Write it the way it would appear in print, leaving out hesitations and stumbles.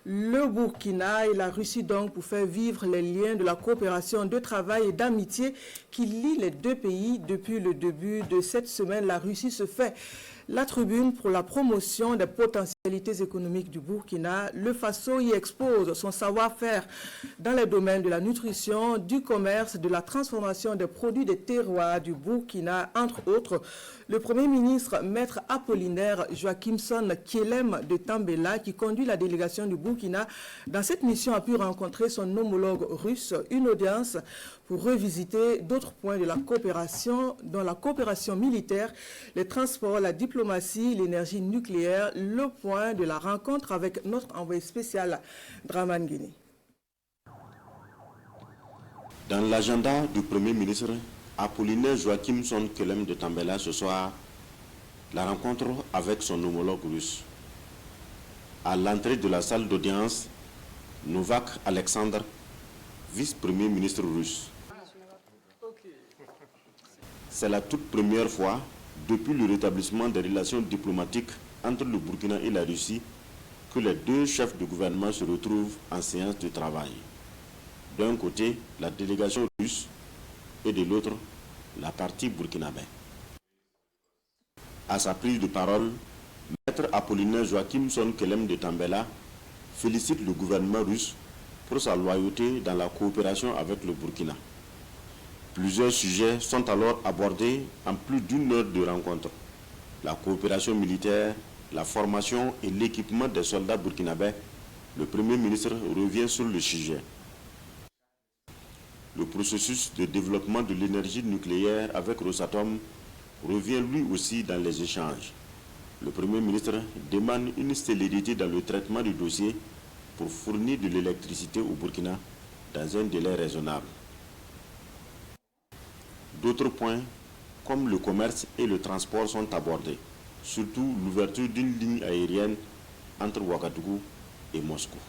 Le Burkina et la Russie donc pour faire vivre les liens de la coopération, de travail et d'amitié qui lient les deux pays. Depuis le début de cette semaine, la Russie se fait la tribune pour la promotion des potentialités économiques du Burkina. Le Faso y expose son savoir-faire dans les domaines de la nutrition, du commerce, de la transformation des produits des terroirs du Burkina, entre autres. Le Premier ministre, Maître Apollinaire Joachimson Kielem de Tambela, qui conduit la délégation du Burkina, dans cette mission a pu rencontrer son homologue russe, une audience pour revisiter d'autres points de la coopération, dont la coopération militaire, les transports, la diplomatie, l'énergie nucléaire, le point de la rencontre avec notre envoyé spécial Draman Guinée. Dans l'agenda du Premier ministre, Apollinaire Joachimson Kielem de Tambela ce soir, la rencontre avec son homologue russe. À l'entrée de la salle d'audience, Novak Alexandre, vice-premier ministre russe. C'est la toute première fois depuis le rétablissement des relations diplomatiques entre le Burkina et la Russie que les deux chefs de gouvernement se retrouvent en séance de travail. D'un côté, la délégation russe et de l'autre, la partie burkinabé. À sa prise de parole, Maître Apollinaire Joachimson Kielem de Tambela félicite le gouvernement russe pour sa loyauté dans la coopération avec le Burkina. Plusieurs sujets sont alors abordés en plus d'une heure de rencontre. La coopération militaire, la formation et l'équipement des soldats burkinabés. Le Premier ministre revient sur le sujet. Le processus de développement de l'énergie nucléaire avec Rosatom revient lui aussi dans les échanges. Le Premier ministre demande une célérité dans le traitement du dossier pour fournir de l'électricité au Burkina dans un délai raisonnable. D'autres points, comme le commerce et le transport, sont abordés, surtout l'ouverture d'une ligne aérienne entre Ouagadougou et Moscou.